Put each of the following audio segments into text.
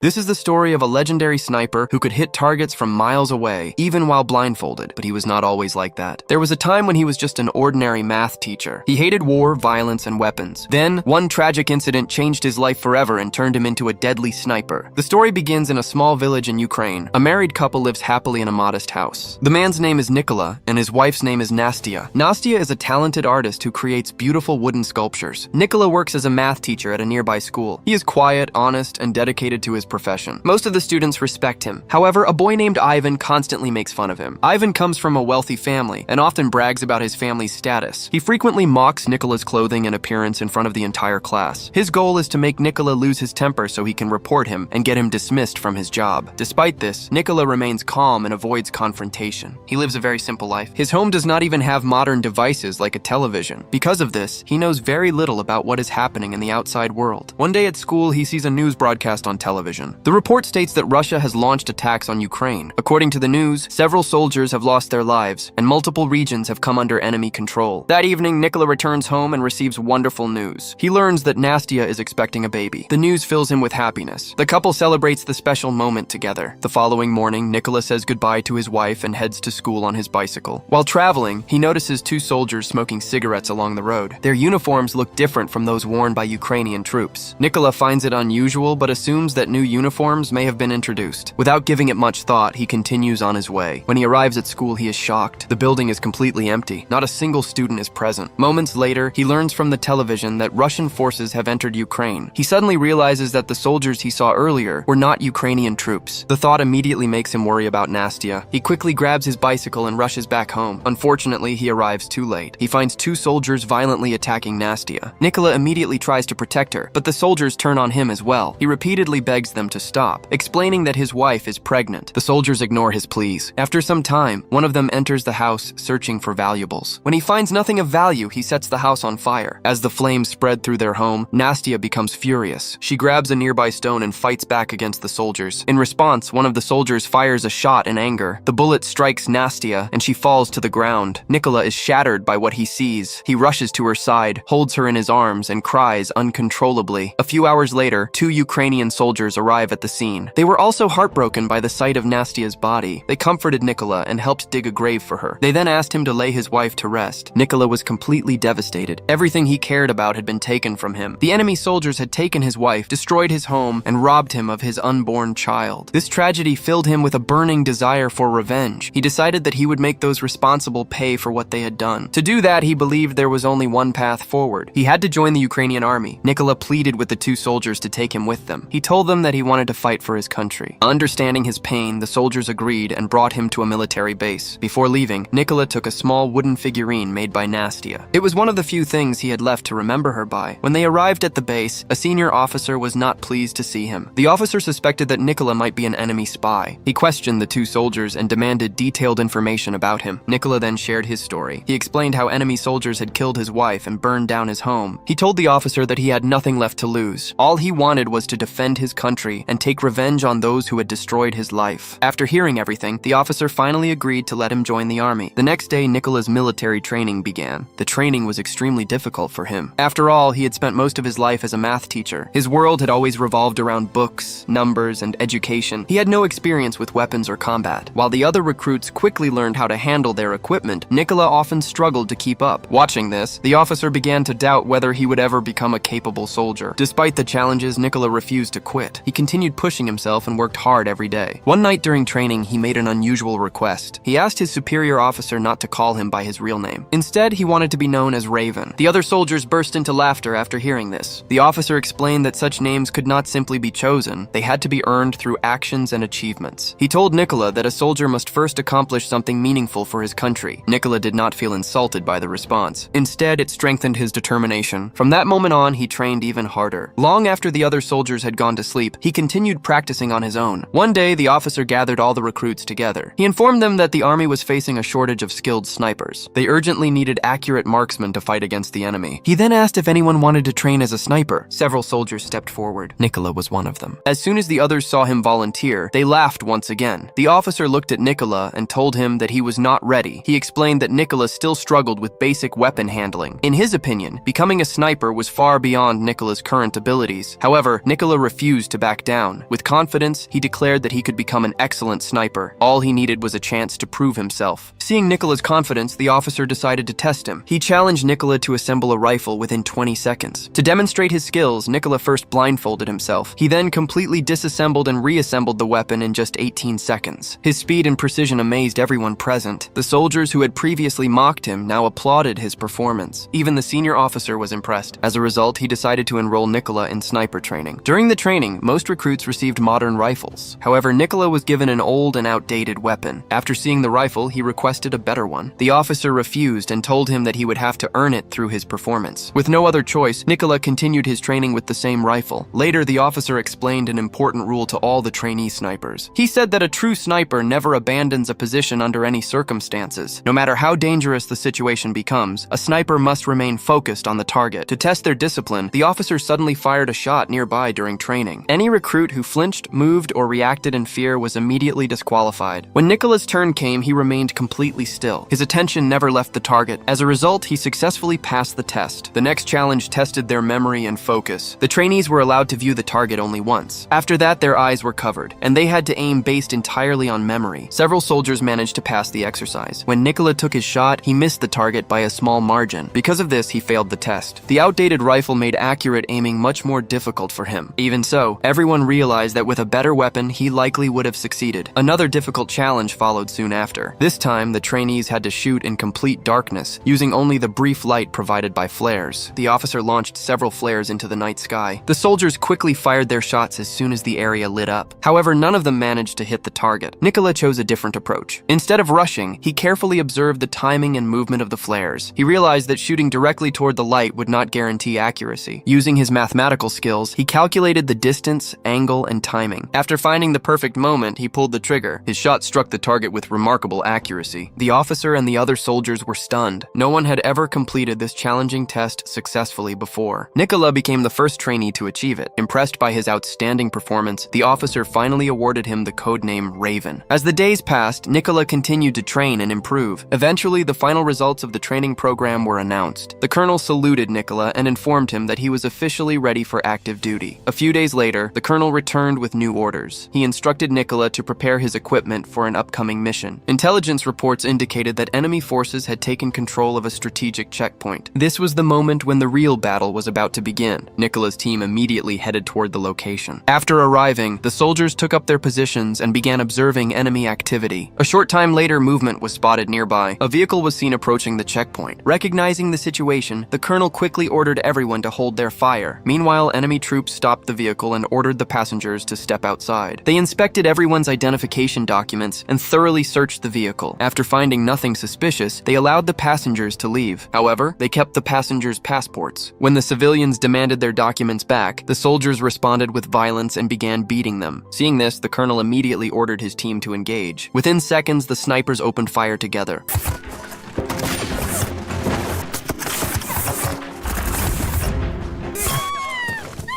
This is the story of a legendary sniper who could hit targets from miles away, even while blindfolded, but he was not always like that. There was a time when he was just an ordinary math teacher. He hated war, violence, and weapons. Then, one tragic incident changed his life forever and turned him into a deadly sniper. The story begins in a small village in Ukraine. A married couple lives happily in a modest house. The man's name is Nikola, and his wife's name is Nastia. Nastia is a talented artist who creates beautiful wooden sculptures. Nikola works as a math teacher at a nearby school. He is quiet, honest, and dedicated to his profession. Most of the students respect him. However, a boy named Ivan constantly makes fun of him. Ivan comes from a wealthy family and often brags about his family's status. He frequently mocks Nikola's clothing and appearance in front of the entire class. His goal is to make Nikola lose his temper so he can report him and get him dismissed from his job. Despite this, Nikola remains calm and avoids confrontation. He lives a very simple life. His home does not even have modern devices like a television. Because of this, he knows very little about what is happening in the outside world. One day at school, he sees a news broadcast on television. The report states that Russia has launched attacks on Ukraine. According to the news, several soldiers have lost their lives, and multiple regions have come under enemy control. That evening, Nikola returns home and receives wonderful news. He learns that Nastia is expecting a baby. The news fills him with happiness. The couple celebrates the special moment together. The following morning, Nikola says goodbye to his wife and heads to school on his bicycle. While traveling, he notices two soldiers smoking cigarettes along the road. Their uniforms look different from those worn by Ukrainian troops. Nikola finds it unusual but assumes that new uniforms may have been introduced. Without giving it much thought, he continues on his way. When he arrives at school, he is shocked. The building is completely empty. Not a single student is present. Moments later, he learns from the television that Russian forces have entered Ukraine. He suddenly realizes that the soldiers he saw earlier were not Ukrainian troops. The thought immediately makes him worry about Nastia. He quickly grabs his bicycle and rushes back home. Unfortunately, he arrives too late. He finds two soldiers violently attacking Nastia. Nikola immediately tries to protect her, but the soldiers turn on him as well. He repeatedly begs them to stop, explaining that his wife is pregnant. The soldiers ignore his pleas. After some time, one of them enters the house searching for valuables. When he finds nothing of value, he sets the house on fire. As the flames spread through their home, Nastia becomes furious. She grabs a nearby stone and fights back against the soldiers. In response, one of the soldiers fires a shot in anger. The bullet strikes Nastia, and she falls to the ground. Nikola is shattered by what he sees. He rushes to her side, holds her in his arms, and cries uncontrollably. A few hours later, two Ukrainian soldiers arrive at the scene. They were also heartbroken by the sight of Nastia's body. They comforted Nikola and helped dig a grave for her. They then asked him to lay his wife to rest. Nikola was completely devastated. Everything he cared about had been taken from him. The enemy soldiers had taken his wife, destroyed his home, and robbed him of his unborn child. This tragedy filled him with a burning desire for revenge. He decided that he would make those responsible pay for what they had done. To do that, he believed there was only one path forward. He had to join the Ukrainian army. Nikola pleaded with the two soldiers to take him with them. He told them that he wanted to fight for his country. Understanding his pain, the soldiers agreed and brought him to a military base. Before leaving, Nikola took a small wooden figurine made by Nastia. It was one of the few things he had left to remember her by. When they arrived at the base, a senior officer was not pleased to see him. The officer suspected that Nikola might be an enemy spy. He questioned the two soldiers and demanded detailed information about him. Nikola then shared his story. He explained how enemy soldiers had killed his wife and burned down his home. He told the officer that he had nothing left to lose. All he wanted was to defend his country and take revenge on those who had destroyed his life. After hearing everything, the officer finally agreed to let him join the army. The next day, Nikola's military training began. The training was extremely difficult for him. After all, he had spent most of his life as a math teacher. His world had always revolved around books, numbers, and education. He had no experience with weapons or combat. While the other recruits quickly learned how to handle their equipment, Nikola often struggled to keep up. Watching this, the officer began to doubt whether he would ever become a capable soldier. Despite the challenges, Nikola refused to quit. He continued pushing himself and worked hard every day. One night during training, he made an unusual request. He asked his superior officer not to call him by his real name. Instead, he wanted to be known as Raven. The other soldiers burst into laughter after hearing this. The officer explained that such names could not simply be chosen. They had to be earned through actions and achievements. He told Nikola that a soldier must first accomplish something meaningful for his country. Nikola did not feel insulted by the response. Instead, it strengthened his determination. From that moment on, he trained even harder. Long after the other soldiers had gone to sleep, he continued practicing on his own. One day, the officer gathered all the recruits together. He informed them that the army was facing a shortage of skilled snipers. They urgently needed accurate marksmen to fight against the enemy. He then asked if anyone wanted to train as a sniper. Several soldiers stepped forward. Nikola was one of them. As soon as the others saw him volunteer, they laughed once again. The officer looked at Nikola and told him that he was not ready. He explained that Nikola still struggled with basic weapon handling. In his opinion, becoming a sniper was far beyond Nikola's current abilities. However, Nikola refused to back down. With confidence, he declared that he could become an excellent sniper. All he needed was a chance to prove himself. Seeing Nikola's confidence, the officer decided to test him. He challenged Nikola to assemble a rifle within 20 seconds. To demonstrate his skills, Nikola first blindfolded himself. He then completely disassembled and reassembled the weapon in just 18 seconds. His speed and precision amazed everyone present. The soldiers who had previously mocked him now applauded his performance. Even the senior officer was impressed. As a result, he decided to enroll Nikola in sniper training. During the training, most recruits received modern rifles. However, Nikola was given an old and outdated weapon. After seeing the rifle, he requested a better one. The officer refused and told him that he would have to earn it through his performance. With no other choice, Nikola continued his training with the same rifle. Later, the officer explained an important rule to all the trainee snipers. He said that a true sniper never abandons a position under any circumstances. No matter how dangerous the situation becomes, a sniper must remain focused on the target. To test their discipline, the officer suddenly fired a shot nearby during training. Any recruit who flinched, moved, or reacted in fear was immediately disqualified. When Nikola's turn came, he remained completely still. His attention never left the target. As a result, he successfully passed the test. The next challenge tested their memory and focus. The trainees were allowed to view the target only once. After that, their eyes were covered, and they had to aim based entirely on memory. Several soldiers managed to pass the exercise. When Nikola took his shot, he missed the target by a small margin. Because of this, he failed the test. The outdated rifle made accurate aiming much more difficult for him. Even so, everyone realized that with a better weapon, he likely would have succeeded. Another difficult challenge followed soon after. This time, the trainees had to shoot in complete darkness, using only the brief light provided by flares. The officer launched several flares into the night sky. The soldiers quickly fired their shots as soon as the area lit up. However, none of them managed to hit the target. Nikola chose a different approach. Instead of rushing, he carefully observed the timing and movement of the flares. He realized that shooting directly toward the light would not guarantee accuracy. Using his mathematical skills, he calculated the distance, angle, and timing. After finding the perfect moment, he pulled the trigger. His shot struck the target with remarkable accuracy. The officer and the other soldiers were stunned. No one had ever completed this challenging test successfully before. Nikola became the first trainee to achieve it. Impressed by his outstanding performance, the officer finally awarded him the codename Raven. As the days passed, Nikola continued to train and improve. Eventually, the final results of the training program were announced. The colonel saluted Nikola and informed him that he was officially ready for active duty. A few days later, the colonel returned with new orders. He instructed Nikola to prepare his equipment for an upcoming mission. Intelligence reports indicated that enemy forces had taken control of a strategic checkpoint. This was the moment when the real battle was about to begin. Nikola's team immediately headed toward the location. After arriving, the soldiers took up their positions and began observing enemy activity. A short time later, movement was spotted nearby. A vehicle was seen approaching the checkpoint. Recognizing the situation, the colonel quickly ordered everyone to hold their fire. Meanwhile, enemy troops stopped the vehicle and ordered the passengers to step outside. They inspected everyone's identification documents and thoroughly searched the vehicle. After finding nothing suspicious, they allowed the passengers to leave. However, they kept the passengers' passports. When the civilians demanded their documents back, the soldiers responded with violence and began beating them. Seeing this, the colonel immediately ordered his team to engage. Within seconds, the snipers opened fire together.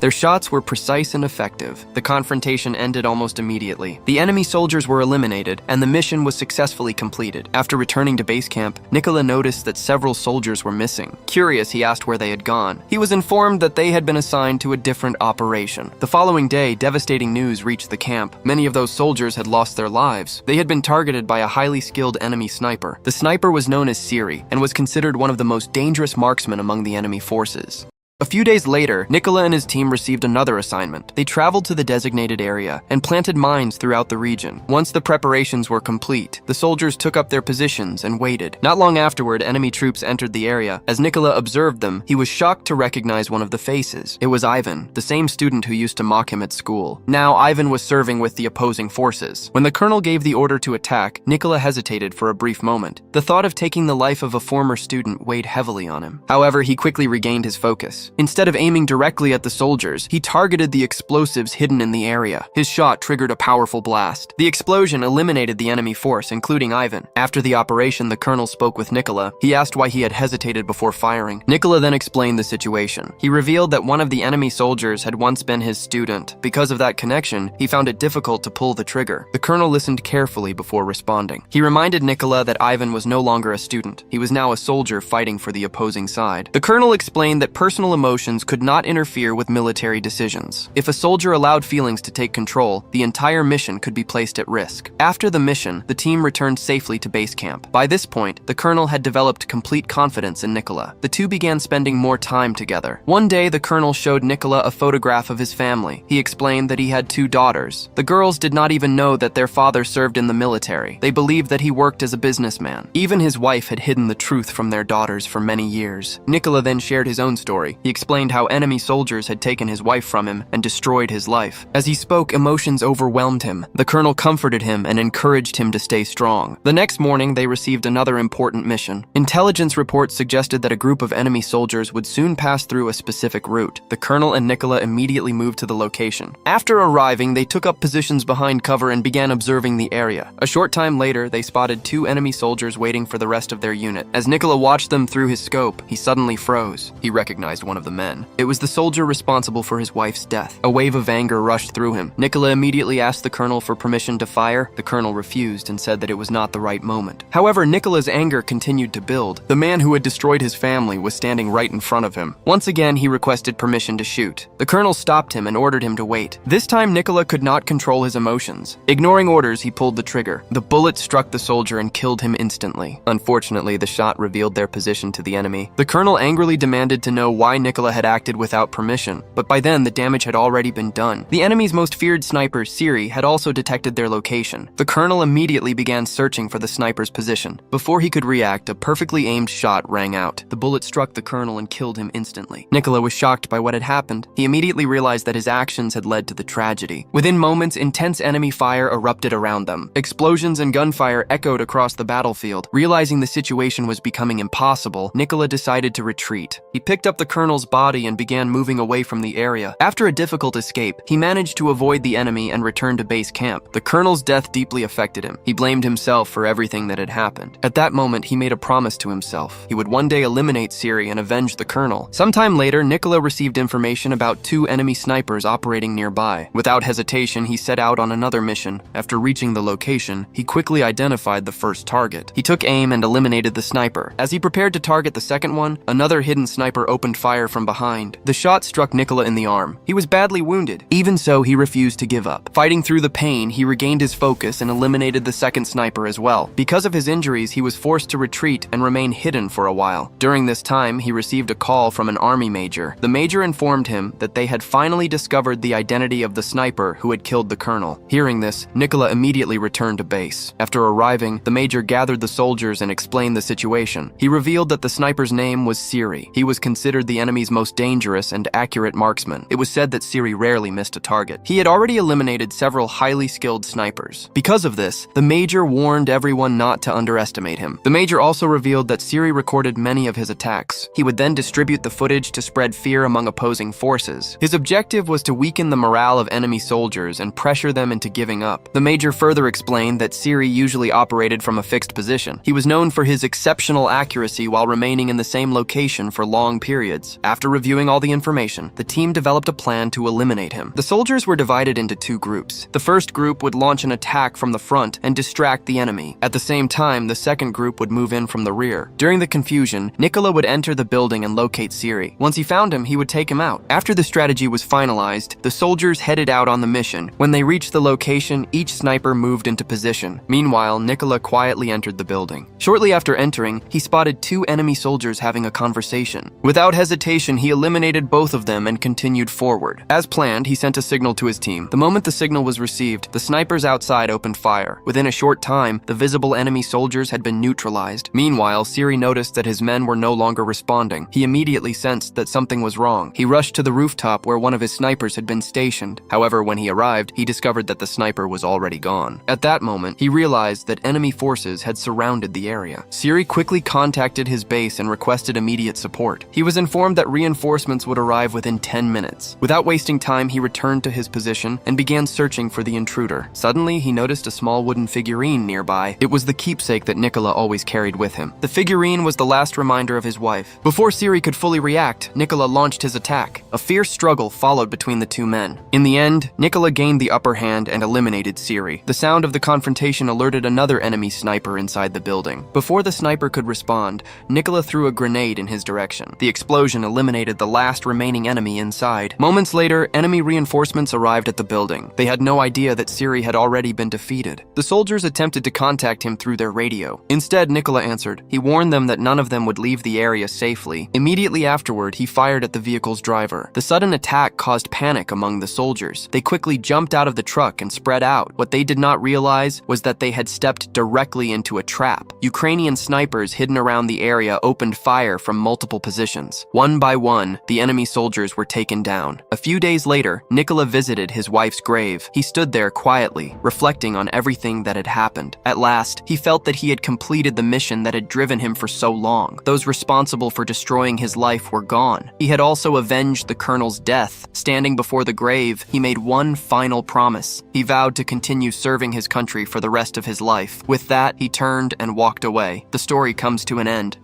Their shots were precise and effective. The confrontation ended almost immediately. The enemy soldiers were eliminated, and the mission was successfully completed. After returning to base camp, Nikola noticed that several soldiers were missing. Curious, he asked where they had gone. He was informed that they had been assigned to a different operation. The following day, devastating news reached the camp. Many of those soldiers had lost their lives. They had been targeted by a highly skilled enemy sniper. The sniper was known as Siri and was considered one of the most dangerous marksmen among the enemy forces. A few days later, Nikola and his team received another assignment. They traveled to the designated area and planted mines throughout the region. Once the preparations were complete, the soldiers took up their positions and waited. Not long afterward, enemy troops entered the area. As Nikola observed them, he was shocked to recognize one of the faces. It was Ivan, the same student who used to mock him at school. Now, Ivan was serving with the opposing forces. When the colonel gave the order to attack, Nikola hesitated for a brief moment. The thought of taking the life of a former student weighed heavily on him. However, he quickly regained his focus. Instead of aiming directly at the soldiers, he targeted the explosives hidden in the area. His shot triggered a powerful blast. The explosion eliminated the enemy force, including Ivan. After the operation, the colonel spoke with Nikola. He asked why he had hesitated before firing. Nikola then explained the situation. He revealed that one of the enemy soldiers had once been his student. Because of that connection, he found it difficult to pull the trigger. The colonel listened carefully before responding. He reminded Nikola that Ivan was no longer a student. He was now a soldier fighting for the opposing side. The colonel explained that personal emotions could not interfere with military decisions. If a soldier allowed feelings to take control, the entire mission could be placed at risk. After the mission, the team returned safely to base camp. By this point, the colonel had developed complete confidence in Nikola. The two began spending more time together. One day, the colonel showed Nikola a photograph of his family. He explained that he had 2 daughters. The girls did not even know that their father served in the military. They believed that he worked as a businessman. Even his wife had hidden the truth from their daughters for many years. Nikola then shared his own story. He explained how enemy soldiers had taken his wife from him and destroyed his life. As he spoke, emotions overwhelmed him. The colonel comforted him and encouraged him to stay strong. The next morning, they received another important mission. Intelligence reports suggested that a group of enemy soldiers would soon pass through a specific route. The colonel and Nikola immediately moved to the location. After arriving, they took up positions behind cover and began observing the area. A short time later, they spotted 2 enemy soldiers waiting for the rest of their unit. As Nikola watched them through his scope, he suddenly froze. He recognized one of the men. It was the soldier responsible for his wife's death. A wave of anger rushed through him. Nikola immediately asked the colonel for permission to fire. The colonel refused and said that it was not the right moment. However, Nikola's anger continued to build. The man who had destroyed his family was standing right in front of him. Once again, he requested permission to shoot. The colonel stopped him and ordered him to wait. This time, Nikola could not control his emotions. Ignoring orders, he pulled the trigger. The bullet struck the soldier and killed him instantly. Unfortunately, the shot revealed their position to the enemy. The colonel angrily demanded to know why Nikola had acted without permission, but by then the damage had already been done. The enemy's most feared sniper, Siri, had also detected their location. The colonel immediately began searching for the sniper's position. Before he could react, a perfectly aimed shot rang out. The bullet struck the colonel and killed him instantly. Nikola was shocked by what had happened. He immediately realized that his actions had led to the tragedy. Within moments, intense enemy fire erupted around them. Explosions and gunfire echoed across the battlefield. Realizing the situation was becoming impossible, Nikola decided to retreat. He picked up the colonel's body and began moving away from the area. After a difficult escape, he managed to avoid the enemy and return to base camp. The colonel's death deeply affected him. He blamed himself for everything that had happened. At that moment, he made a promise to himself. He would one day eliminate Siri and avenge the colonel. Sometime later, Nikola received information about 2 enemy snipers operating nearby. Without hesitation, he set out on another mission. After reaching the location, he quickly identified the first target. He took aim and eliminated the sniper. As he prepared to target the second one, another hidden sniper opened fire from behind. The shot struck Nikola in the arm. He was badly wounded. Even so, he refused to give up. Fighting through the pain, he regained his focus and eliminated the second sniper as well. Because of his injuries, he was forced to retreat and remain hidden for a while. During this time, he received a call from an army major. The major informed him that they had finally discovered the identity of the sniper who had killed the colonel. Hearing this, Nikola immediately returned to base. After arriving, the major gathered the soldiers and explained the situation. He revealed that the sniper's name was Siri. He was considered the enemy's most dangerous and accurate marksman. It was said that Siri rarely missed a target. He had already eliminated several highly skilled snipers. Because of this, the major warned everyone not to underestimate him. The major also revealed that Siri recorded many of his attacks. He would then distribute the footage to spread fear among opposing forces. His objective was to weaken the morale of enemy soldiers and pressure them into giving up. The major further explained that Siri usually operated from a fixed position. He was known for his exceptional accuracy while remaining in the same location for long periods. After reviewing all the information, the team developed a plan to eliminate him. The soldiers were divided into 2 groups. The first group would launch an attack from the front and distract the enemy. At the same time, the second group would move in from the rear. During the confusion, Nikola would enter the building and locate Siri. Once he found him, he would take him out. After the strategy was finalized, the soldiers headed out on the mission. When they reached the location, each sniper moved into position. Meanwhile, Nikola quietly entered the building. Shortly after entering, he spotted 2 enemy soldiers having a conversation. Without hesitation, he eliminated both of them and continued forward. As planned, he sent a signal to his team. The moment the signal was received, the snipers outside opened fire. Within a short time, the visible enemy soldiers had been neutralized. Meanwhile, Siri noticed that his men were no longer responding. He immediately sensed that something was wrong. He rushed to the rooftop where one of his snipers had been stationed. However, when he arrived, he discovered that the sniper was already gone. At that moment, he realized that enemy forces had surrounded the area. Siri quickly contacted his base and requested immediate support. He was informed that reinforcements would arrive within 10 minutes. Without wasting time, he returned to his position and began searching for the intruder. Suddenly, he noticed a small wooden figurine nearby. It was the keepsake that Nikola always carried with him. The figurine was the last reminder of his wife. Before Siri could fully react, Nikola launched his attack. A fierce struggle followed between the 2 men. In the end, Nikola gained the upper hand and eliminated Siri. The sound of the confrontation alerted another enemy sniper inside the building. Before the sniper could respond, Nikola threw a grenade in his direction. The explosion eliminated the last remaining enemy inside. Moments later, enemy reinforcements arrived at the building. They had no idea that Siri had already been defeated. The soldiers attempted to contact him through their radio. Instead, Nikola answered. He warned them that none of them would leave the area safely. Immediately afterward, he fired at the vehicle's driver. The sudden attack caused panic among the soldiers. They quickly jumped out of the truck and spread out. What they did not realize was that they had stepped directly into a trap. Ukrainian snipers hidden around the area opened fire from multiple positions. One by one, the enemy soldiers were taken down. A few days later, Nikola visited his wife's grave. He stood there quietly, reflecting on everything that had happened. At last, he felt that he had completed the mission that had driven him for so long. Those responsible for destroying his life were gone. He had also avenged the colonel's death. Standing before the grave, he made one final promise. He vowed to continue serving his country for the rest of his life. With that, he turned and walked away. The story comes to an end.